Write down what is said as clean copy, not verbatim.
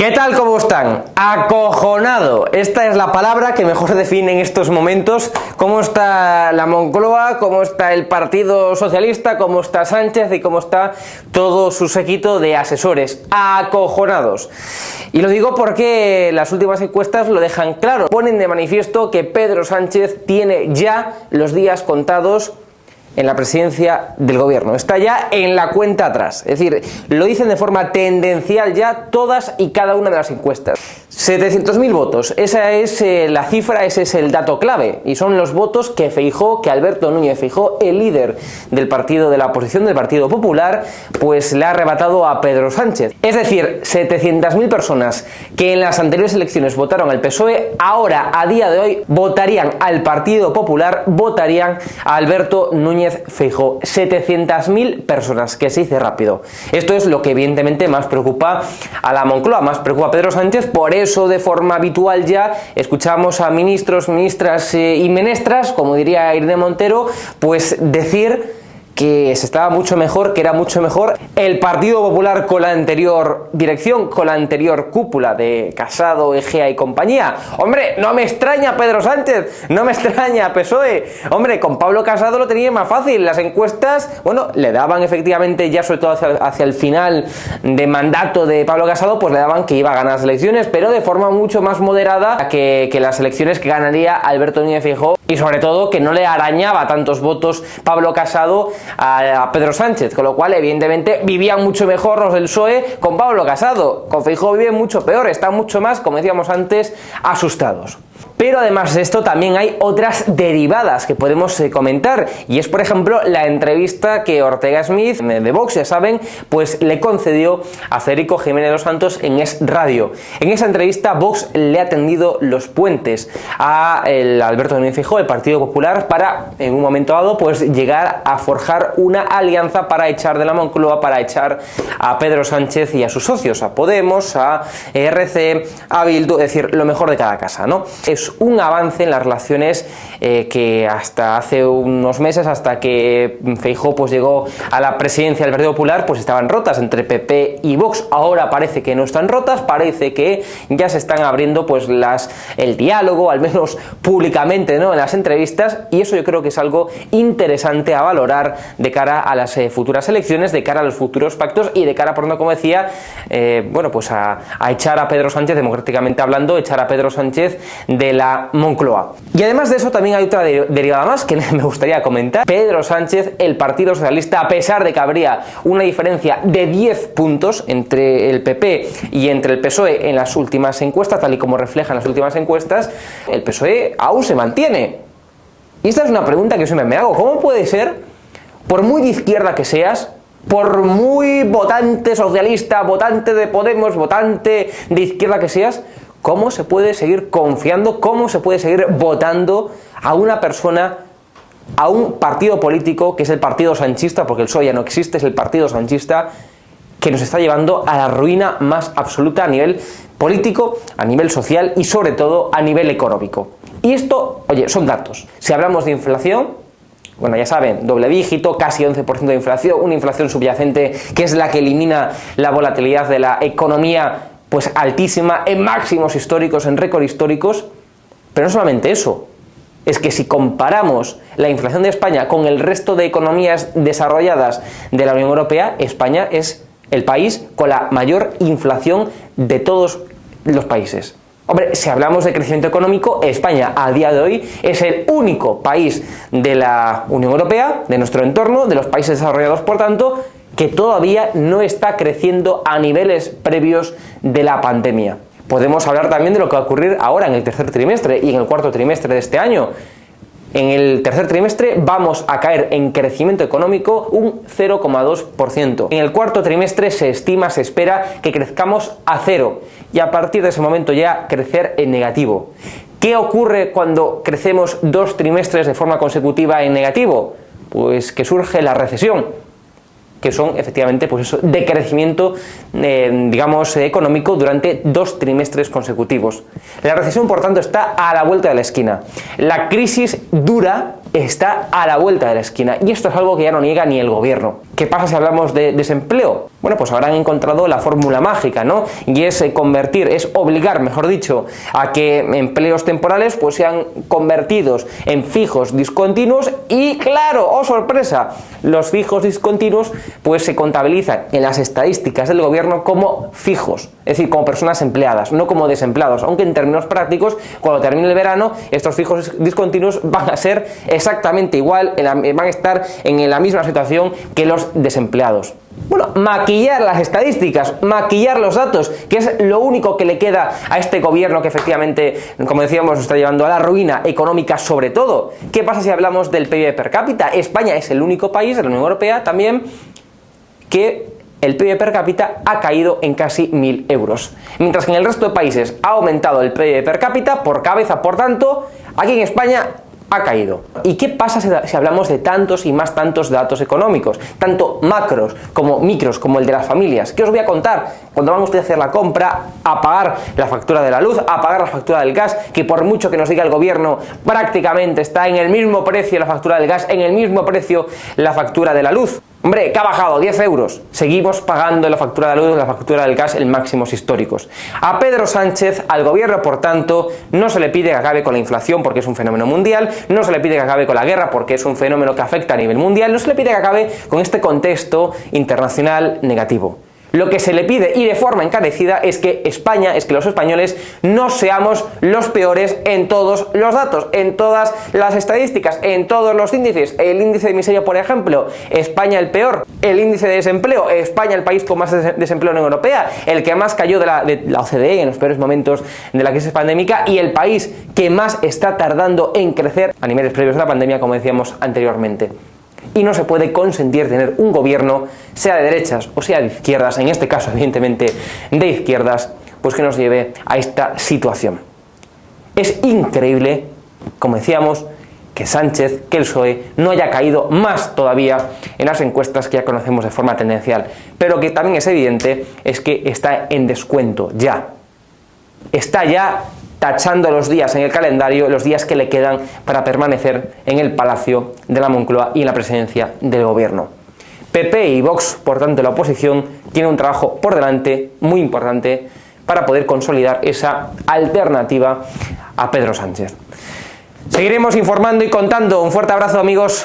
¿Qué tal? ¿Cómo están? Acojonado. Esta es la palabra que mejor define en estos momentos cómo está la Moncloa, cómo está el Partido Socialista, cómo está Sánchez y cómo está todo su séquito de asesores. Acojonados. Y lo digo porque las últimas encuestas lo dejan claro. Ponen de manifiesto que Pedro Sánchez tiene ya los días contados en la presidencia del gobierno, está ya en la cuenta atrás, es decir, lo dicen de forma tendencial ya todas y cada una de las encuestas. 700.000 votos, esa es la cifra, ese es el dato clave, y son los votos que Feijóo, que Alberto Núñez Feijóo, el líder del partido de la oposición, del Partido Popular, pues le ha arrebatado a Pedro Sánchez. Es decir, 700.000 personas que en las anteriores elecciones votaron al PSOE, ahora, a día de hoy, votarían al Partido Popular, votarían a Alberto Núñez Feijóo. 700.000 personas, que se dice rápido. Esto es lo que evidentemente más preocupa a la Moncloa, más preocupa a Pedro Sánchez. Por eso de forma habitual ya escuchamos a ministros, ministras y menestras, como diría Irene Montero, pues decir que se estaba mucho mejor, que era mucho mejor el Partido Popular con la anterior dirección, con la anterior cúpula de Casado, Egea y compañía. Hombre, no me extraña Pedro Sánchez, no me extraña PSOE. Hombre, con Pablo Casado lo tenía más fácil. Las encuestas, bueno, le daban efectivamente ya sobre todo hacia el final de mandato de Pablo Casado, pues le daban que iba a ganar las elecciones, pero de forma mucho más moderada que las elecciones que ganaría Alberto Núñez Feijóo, y sobre todo que no le arañaba tantos votos Pablo Casado a Pedro Sánchez, con lo cual evidentemente vivían mucho mejor los del PSOE con Pablo Casado. Con Feijóo viven mucho peor, están mucho más, como decíamos antes, asustados. Pero además de esto también hay otras derivadas que podemos comentar, y es por ejemplo la entrevista que Ortega Smith de Vox, ya saben, pues le concedió a Federico Jiménez Los Santos en Es Radio. En esa entrevista Vox le ha tendido los puentes a Alberto Núñez Feijóo, el Partido Popular, para en un momento dado pues llegar a forjar una alianza para echar de la Moncloa, para echar a Pedro Sánchez y a sus socios, a Podemos, a ERC, a Bildu, es decir, lo mejor de cada casa, ¿no? Es un avance en las relaciones que hasta hace unos meses, hasta que Feijóo pues llegó a la presidencia del Partido Popular, pues estaban rotas entre PP y Vox. Ahora parece que no están rotas, parece que ya se están abriendo pues el diálogo, al menos públicamente, ¿no?, en las entrevistas, y eso yo creo que es algo interesante a valorar de cara a las futuras elecciones, de cara a los futuros pactos y de cara, por ejemplo, como decía, bueno, pues a echar a Pedro Sánchez, democráticamente hablando, echar a Pedro Sánchez de la Moncloa. Y además de eso también hay otra derivada más que me gustaría comentar. Pedro Sánchez, el Partido Socialista, a pesar de que habría una diferencia de 10 puntos entre el PP y entre el PSOE en las últimas encuestas, tal y como reflejan las últimas encuestas, el PSOE aún se mantiene. Y esta es una pregunta que siempre me hago. ¿Cómo puede ser, por muy de izquierda que seas, por muy votante socialista, votante de Podemos, votante de izquierda que seas, cómo se puede seguir confiando, cómo se puede seguir votando a una persona, a un partido político que es el Partido Sanchista, porque el PSOE ya no existe, es el Partido Sanchista, que nos está llevando a la ruina más absoluta a nivel político, a nivel social y sobre todo a nivel económico? Y esto, oye, son datos. Si hablamos de inflación, bueno, ya saben, doble dígito, casi 11% de inflación, una inflación subyacente que es la que elimina la volatilidad de la economía, pues altísima, en máximos históricos, en récord históricos. Pero no solamente eso, es que si comparamos la inflación de España con el resto de economías desarrolladas de la Unión Europea, España es el país con la mayor inflación de todos los países. Hombre, si hablamos de crecimiento económico, España a día de hoy es el único país de la Unión Europea, de nuestro entorno, de los países desarrollados, por tanto, que todavía no está creciendo a niveles previos de la pandemia. Podemos hablar también de lo que va a ocurrir ahora en el tercer trimestre y en el cuarto trimestre de este año. En el tercer trimestre vamos a caer en crecimiento económico un 0,2%. En el cuarto trimestre se espera que crezcamos a 0 y a partir de ese momento ya crecer en negativo. ¿Qué ocurre cuando crecemos 2 trimestres de forma consecutiva en negativo? Pues que surge la recesión, que son efectivamente pues eso, de crecimiento digamos económico durante 2 trimestres consecutivos. La recesión, por tanto, está a la vuelta de la esquina. La crisis dura está a la vuelta de la esquina, y esto es algo que ya no niega ni el gobierno. ¿Qué pasa si hablamos de desempleo? Bueno, pues habrán encontrado la fórmula mágica, ¿no? Y es obligar, mejor dicho, a que empleos temporales pues sean convertidos en fijos discontinuos y, claro, ¡oh sorpresa!, los fijos discontinuos pues se contabilizan en las estadísticas del gobierno como fijos, es decir, como personas empleadas, no como desempleados, aunque en términos prácticos, cuando termine el verano, estos fijos discontinuos van a ser exactamente igual, van a estar en la misma situación que los desempleados. Bueno, maquillar las estadísticas, maquillar los datos, que es lo único que le queda a este gobierno que efectivamente, como decíamos, está llevando a la ruina económica sobre todo. ¿Qué pasa si hablamos del PIB per cápita? España es el único país de la Unión Europea también que el PIB per cápita ha caído en casi 1.000 euros. Mientras que en el resto de países ha aumentado el PIB per cápita por cabeza, por tanto, aquí en España ha caído. ¿Y qué pasa si hablamos de tantos y más tantos datos económicos? Tanto macros como micros, como el de las familias. ¿Qué os voy a contar? Cuando van ustedes a hacer la compra, a pagar la factura de la luz, a pagar la factura del gas, que por mucho que nos diga el gobierno, prácticamente está en el mismo precio la factura del gas, en el mismo precio la factura de la luz. Hombre, que ha bajado 10 euros. Seguimos pagando la factura de la luz, la factura del gas en máximos históricos. A Pedro Sánchez, al gobierno, por tanto, no se le pide que acabe con la inflación porque es un fenómeno mundial, no se le pide que acabe con la guerra porque es un fenómeno que afecta a nivel mundial, no se le pide que acabe con este contexto internacional negativo. Lo que se le pide, y de forma encarecida, es que España, es que los españoles no seamos los peores en todos los datos, en todas las estadísticas, en todos los índices. El índice de miseria, por ejemplo, España el peor. El índice de desempleo, España el país con más desempleo en Unión Europea, el que más cayó de la OCDE en los peores momentos de la crisis pandémica y el país que más está tardando en crecer a niveles previos a la pandemia, como decíamos anteriormente. Y no se puede consentir tener un gobierno, sea de derechas o sea de izquierdas, en este caso evidentemente de izquierdas, pues que nos lleve a esta situación. Es increíble, como decíamos, que Sánchez, que el PSOE no haya caído más todavía en las encuestas que ya conocemos de forma tendencial, pero que también es evidente es que está en descuento ya. Está ya tachando los días en el calendario, los días que le quedan para permanecer en el Palacio de la Moncloa y en la presidencia del gobierno. PP y Vox, por tanto la oposición, tienen un trabajo por delante muy importante para poder consolidar esa alternativa a Pedro Sánchez. Seguiremos informando y contando. Un fuerte abrazo, amigos.